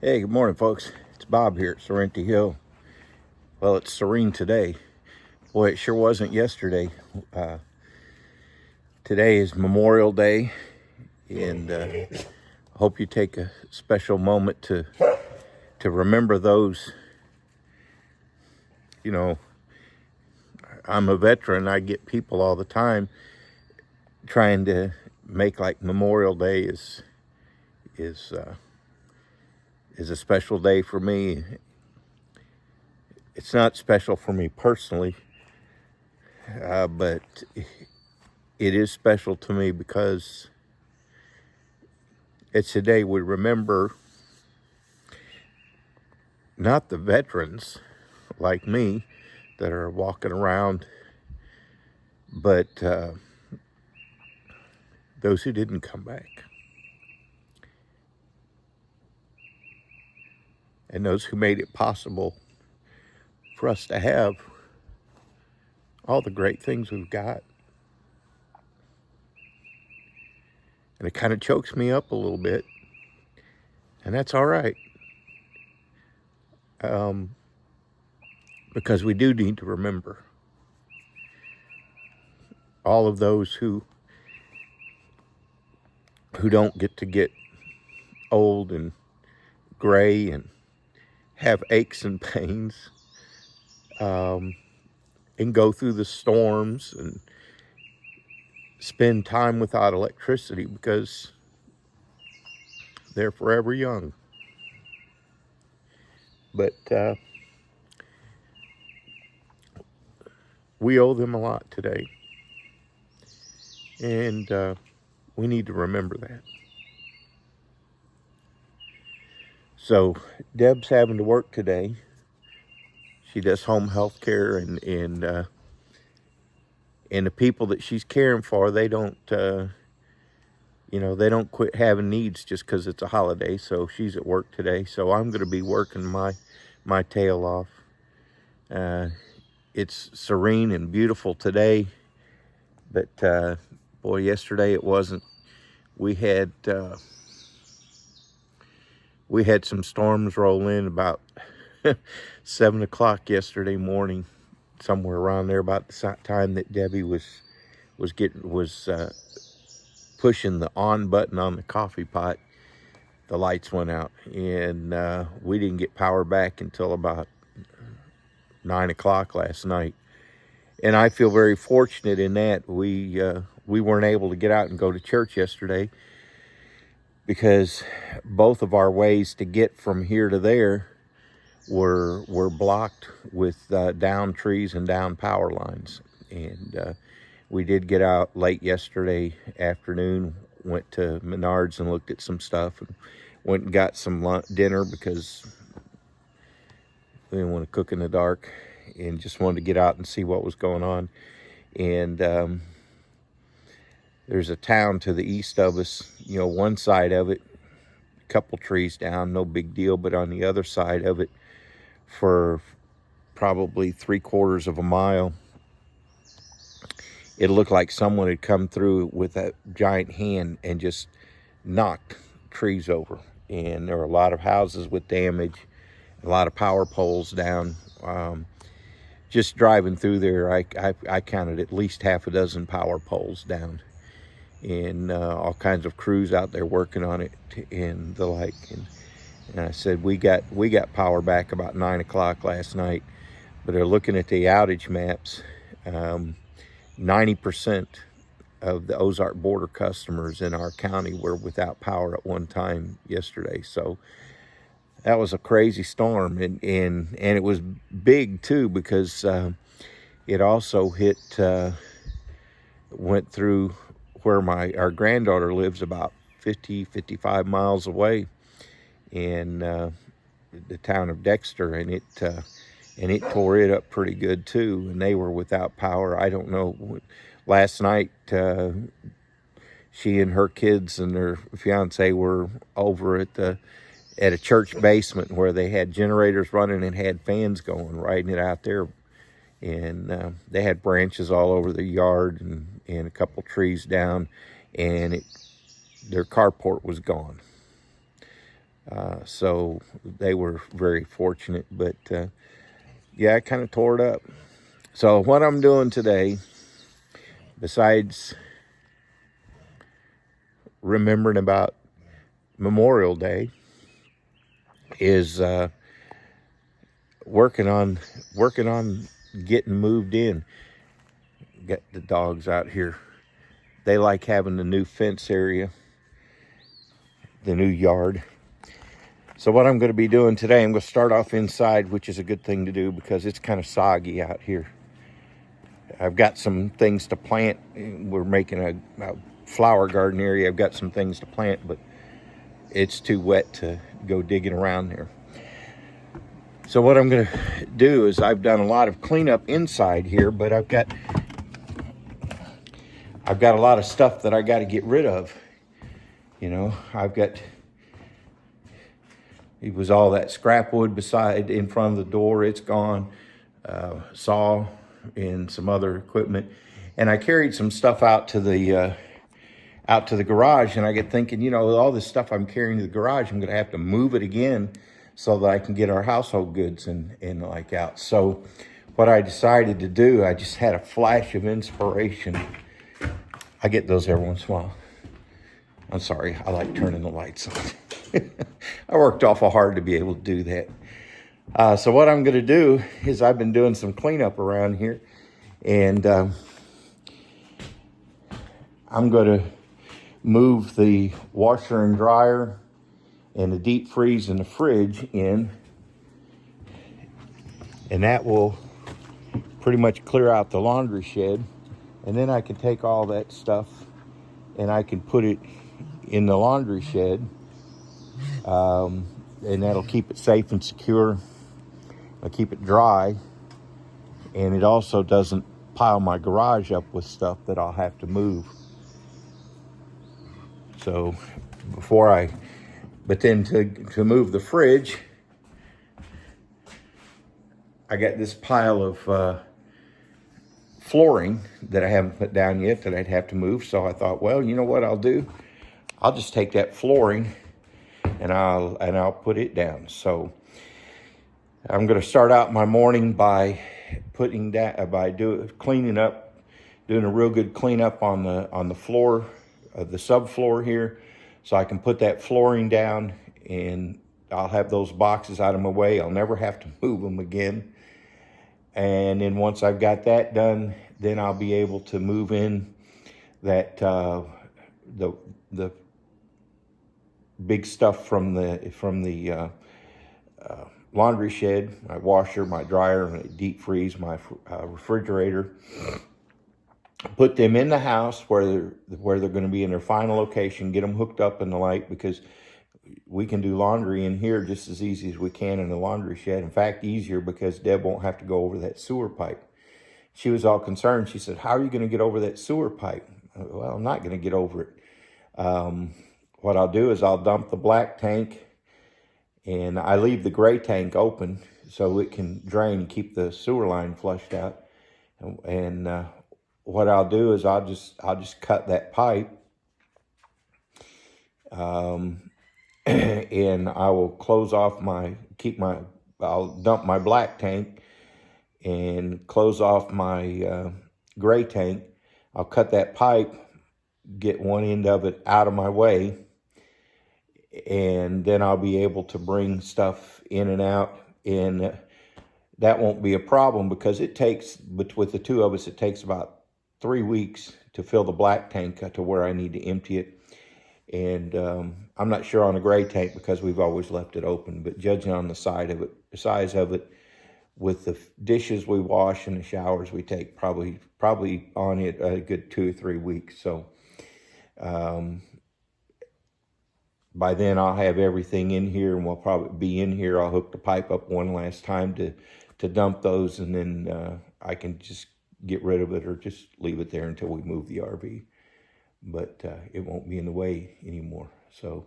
Hey, good morning, folks. It's Bob here at Sorrento Hill. Well, it's serene today. Boy, it sure wasn't yesterday. Today is Memorial Day, and I hope you take a special moment to remember those. You know, I'm a veteran. I get people all the time trying to make like Memorial Day is a special day for me. It's not special for me personally, but it is special to me because it's a day we remember not the veterans like me that are walking around, but those who didn't come back, and those who made it possible for us to have all the great things we've got. And it kind of chokes me up a little bit, and that's all right, because we do need to remember all of those who don't get old and gray and have aches and pains, and go through the storms and spend time without electricity because they're forever young. But we owe them a lot today, and we need to remember that. So Deb's having to work today. She does home health care, and the people that she's caring for, they don't they don't quit having needs just because it's a holiday. So she's at work today. So I'm going to be working my tail off. It's serene and beautiful today, but boy, yesterday it wasn't. We had some storms roll in about 7 o'clock yesterday morning, somewhere around there, about the time that Debbie was pushing the on button on the coffee pot. The lights went out, and we didn't get power back until about 9 o'clock last night. And I feel very fortunate in that we weren't able to get out and go to church yesterday because both of our ways to get from here to there were blocked with down trees and down power lines. And we did get out late yesterday afternoon, went to Menards and looked at some stuff, and went and got some dinner because we didn't want to cook in the dark and just wanted to get out and see what was going on. And there's a town to the east of us, one side of it, a couple trees down, no big deal, but on the other side of it, for probably 3/4 of a mile, it looked like someone had come through with a giant hand and just knocked trees over. And there were a lot of houses with damage, a lot of power poles down. Just driving through there, I counted at least half a dozen power poles down, and all kinds of crews out there working on it and the like. And I said, we got power back about 9 o'clock last night, but they're looking at the outage maps. 90% of the Ozark border customers in our county were without power at one time yesterday. So that was a crazy storm, and it was big too, because it also went through where our granddaughter lives, about 55 miles away, in the town of Dexter, and it tore it up pretty good too, and they were without power. I don't know. Last night, she and her kids and their fiance were over at a church basement where they had generators running and had fans going, riding it out there. And they had branches all over the yard and a couple trees down, and their carport was gone. So they were very fortunate. But yeah, I kind of tore it up. So what I'm doing today, besides remembering about Memorial Day, is working on getting moved in. Got the dogs out here. They like having the new fence area, the new yard. So what I'm going to be doing today, I'm going to start off inside, which is a good thing to do because it's kind of soggy out here. I've got some things to plant. We're making a flower garden area. I've got some things to plant, but it's too wet to go digging around there. So what I'm going to do is I've done a lot of cleanup inside here, but I've got a lot of stuff that I got to get rid of. You know, it was all that scrap wood in front of the door. It's gone. Saw and some other equipment. And I carried some stuff out to the garage, and I get thinking, you know, all this stuff I'm carrying to the garage, I'm going to have to move it again so that I can get our household goods and like out. So what I decided to do, I just had a flash of inspiration. I get those every once in a while. I'm sorry, I like turning the lights on. I worked awful hard to be able to do that. So what I'm going to do is I've been doing some cleanup around here, and I'm going to move the washer and dryer and the deep freeze and the fridge in, and that will pretty much clear out the laundry shed. And then I can take all that stuff and I can put it in the laundry shed, and that'll keep it safe and secure. I'll keep it dry, and it also doesn't pile my garage up with stuff that I'll have to move. So but then to move the fridge, I got this pile of flooring that I haven't put down yet that I'd have to move. So I thought, well, you know what I'll do? I'll just take that flooring and I'll put it down. So I'm going to start out my morning by cleaning up, doing a real good cleanup on the floor, the subfloor here, so I can put that flooring down, and I'll have those boxes out of my way. I'll never have to move them again. And then once I've got that done, then I'll be able to move in that the big stuff from the laundry shed, my washer, my dryer, my deep freeze, my refrigerator. Put them in the house where they're going to be in their final location. Get them hooked up in the light, because we can do laundry in here just as easy as we can in the laundry shed. In fact, easier, because Deb won't have to go over that sewer pipe. She was all concerned. She said, "How are you going to get over that sewer pipe?" Well, I'm not going to get over it. What I'll do is I'll dump the black tank, and I leave the gray tank open so it can drain, keep the sewer line flushed out. And what I'll do is I'll just cut that pipe, and I will close off I'll dump my black tank and close off my gray tank. I'll cut that pipe, get one end of it out of my way, and then I'll be able to bring stuff in and out, and that won't be a problem, because it takes, with the two of us, it takes about 3 weeks to fill the black tank to where I need to empty it. And I'm not sure on a gray tank, because we've always left it open, but judging on the size of it, with the dishes we wash and the showers we take, probably on it a good 2 or 3 weeks. So by then I'll have everything in here, and we'll probably be in here. I'll hook the pipe up one last time to dump those, and then I can just get rid of it, or just leave it there until we move the RV. But it won't be in the way anymore. So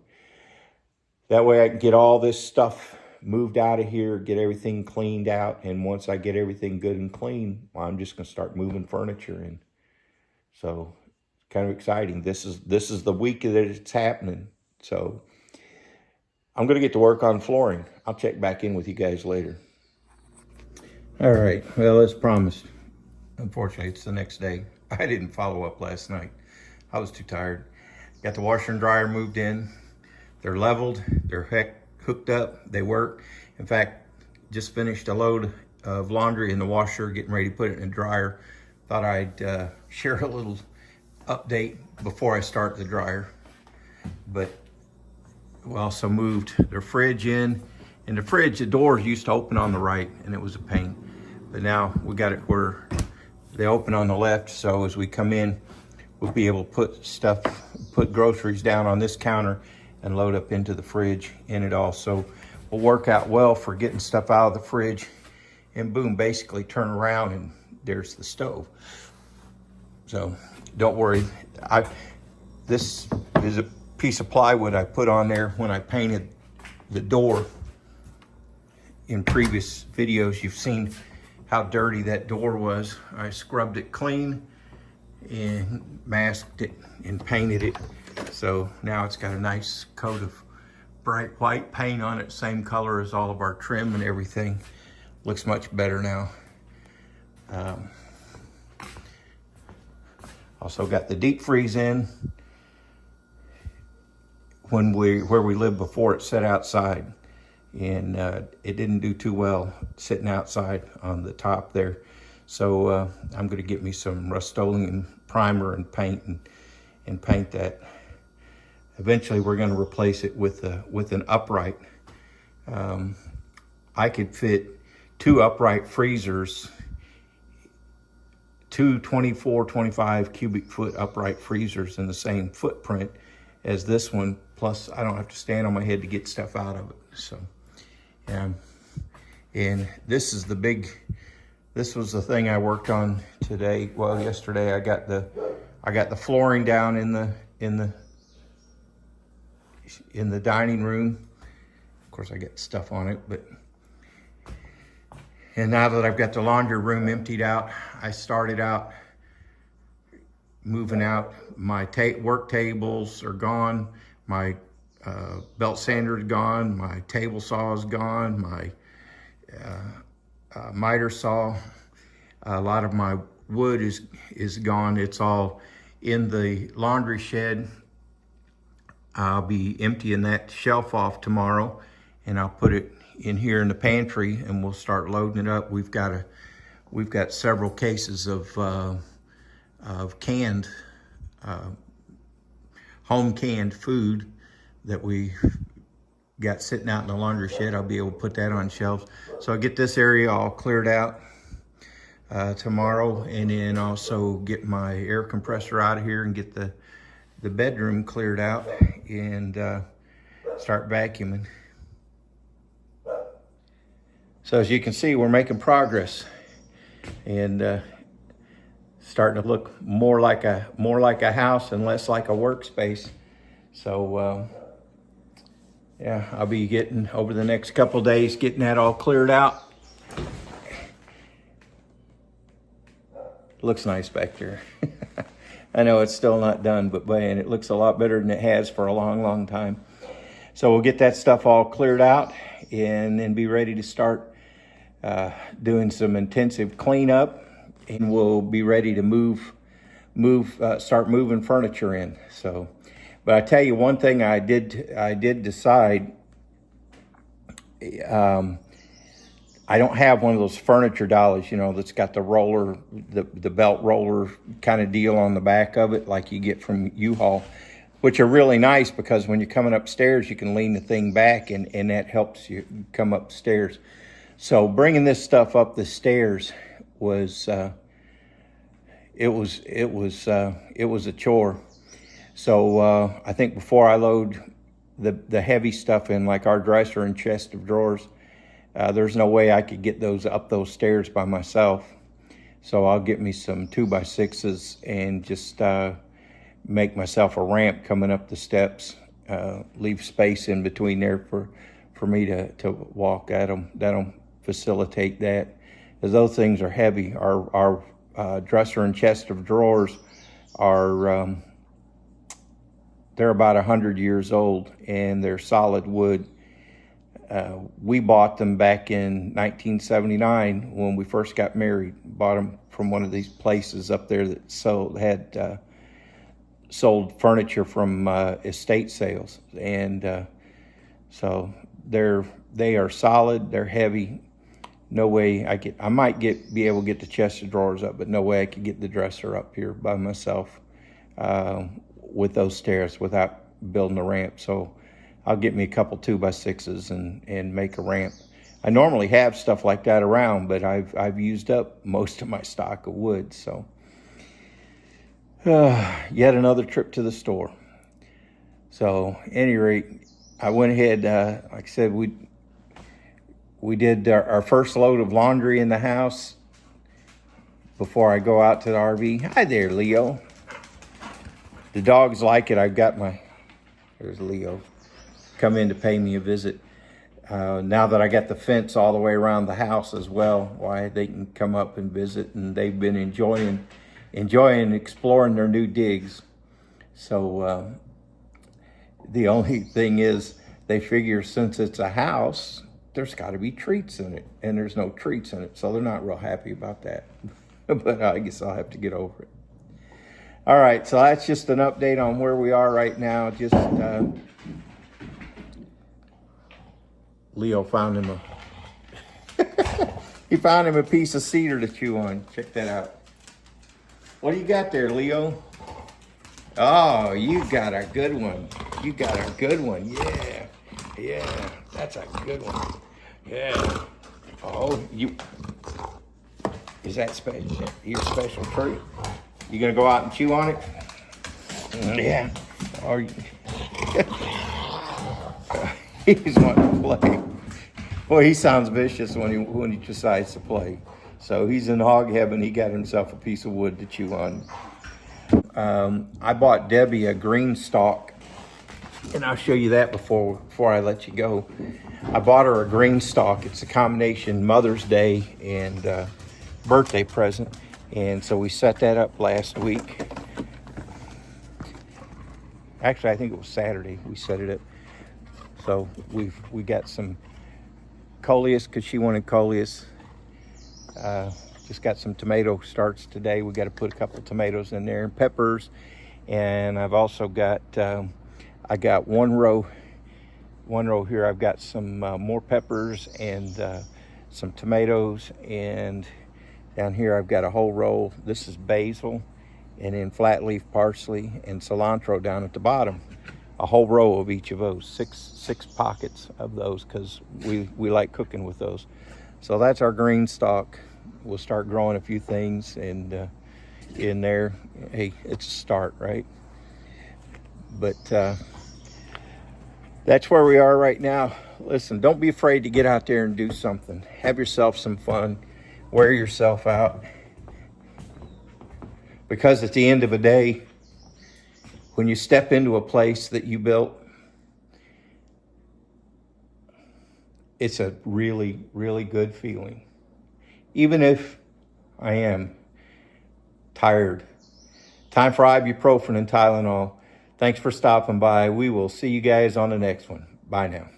that way I can get all this stuff moved out of here, get everything cleaned out. And once I get everything good and clean, I'm just going to start moving furniture in. So it's kind of exciting. This is the week that it's happening. So I'm going to get to work on flooring. I'll check back in with you guys later. All right, well, as promised, unfortunately, it's the next day. I didn't follow up last night. I was too tired. Got the washer and dryer moved in. They're leveled, they're hooked up, they work. In fact, just finished a load of laundry in the washer, getting ready to put it in the dryer. Thought I'd share a little update before I start the dryer. But we also moved the fridge in. In the fridge, the doors used to open on the right, and it was a pain. But now we got it where they open on the left, so as we come in, we'll be able to put groceries down on this counter and load up into the fridge, and it also will work out well for getting stuff out of the fridge, and boom, basically turn around and there's the stove. So don't worry. This is a piece of plywood I put on there when I painted the door. In previous videos, you've seen how dirty that door was. I scrubbed it clean and masked it and painted it. So now it's got a nice coat of bright white paint on it, same color as all of our trim and everything. Looks much better now. Also got the deep freeze in. Where we lived before, it sat outside, and it didn't do too well sitting outside on the top there. So I'm going to get me some Rust-Oleum primer and paint and paint that. Eventually, we're going to replace it with an upright. I could fit 2 upright freezers, 2 24, 25 cubic foot upright freezers in the same footprint as this one. Plus, I don't have to stand on my head to get stuff out of it. So, and this is this was the thing I worked on today. Well, yesterday I got the flooring down in the dining room. Of course, I got stuff on it, and now that I've got the laundry room emptied out, I started out moving out. My work tables are gone. My belt sander is gone. My table saw is gone. My miter saw. A lot of my wood is gone. It's all in the laundry shed. I'll be emptying that shelf off tomorrow, and I'll put it in here in the pantry, and we'll start loading it up. We've got several cases of canned, home canned food that we got sitting out in the laundry shed. I'll be able to put that on shelves. So I'll get this area all cleared out tomorrow, and then also get my air compressor out of here and get the bedroom cleared out and start vacuuming. So as you can see, we're making progress and starting to look more like a house and less like a workspace. So yeah, I'll be getting over the next couple of days, getting that all cleared out. Looks nice back there. I know it's still not done, but man, it looks a lot better than it has for a long, long time. So we'll get that stuff all cleared out and then be ready to start doing some intensive cleanup, and we'll be ready to start moving furniture in. So, but I tell you one thing, I did decide. I don't have one of those furniture dollies, that's got the roller, the belt roller kind of deal on the back of it, like you get from U-Haul, which are really nice because when you're coming upstairs, you can lean the thing back and that helps you come upstairs. So bringing this stuff up the stairs was it was a chore. So I think before I load the heavy stuff in, like our dresser and chest of drawers, there's no way I could get those up those stairs by myself. So I'll get me some 2x6s and just make myself a ramp coming up the steps, leave space in between there for me to walk at them. That'll facilitate that, as those things are heavy. Our dresser and chest of drawers are they're about 100 years old, and they're solid wood, We bought them back in 1979 when we first got married. Bought them from one of these places up there that sold furniture from estate sales, and so they are solid. They're heavy. No way I might be able to get the chest of drawers up, but no way I could get the dresser up here by myself with those stairs without building a ramp. So I'll get me a couple 2x6s and make a ramp. I normally have stuff like that around, but I've used up most of my stock of wood. So yet another trip to the store. So at any rate, I went ahead, like I said, we did our first load of laundry in the house before I go out to the RV. Hi there, Leo. The dogs like it. There's Leo, come in to pay me a visit. Now that I got the fence all the way around the house as well, why they can come up and visit, and they've been enjoying exploring their new digs. So the only thing is, they figure since it's a house, there's got to be treats in it, and there's no treats in it, so they're not real happy about that. But I guess I'll have to get over it. All right, so that's just an update on where we are right now. Just Leo found him he found him a piece of cedar to chew on. Check that out. What do you got there, Leo? Oh, you got a good one. You got a good one. Yeah, that's a good one. Yeah. Oh, is that special? Your special treat? You gonna go out and chew on it? Yeah. Or he's wanting to play. Boy, he sounds vicious when he decides to play. So he's in hog heaven. He got himself a piece of wood to chew on. I bought Debbie a green stalk, and I'll show you that before I let you go. I bought her a green stalk. It's a combination Mother's Day and birthday present, and so we set that up last week. Actually, I think it was Saturday we set it up. So we got some coleus because she wanted coleus. Just got some tomato starts today. We got to put a couple of tomatoes in there and peppers, and I've also got I got one row here. I've got some more peppers and some tomatoes, and down here I've got a whole row. This is basil, and then flat leaf parsley and cilantro down at the bottom. A whole row of each of those, six pockets of those, because we like cooking with those. So that's our green stalk. We'll start growing a few things, and in there, hey, it's a start, right? But that's where we are right now. Listen, don't be afraid to get out there and do something. Have yourself some fun. Wear yourself out. Because at the end of the day, when you step into a place that you built, it's a really, really good feeling. Even if I am tired. Time for ibuprofen and Tylenol. Thanks for stopping by. We will see you guys on the next one. Bye now.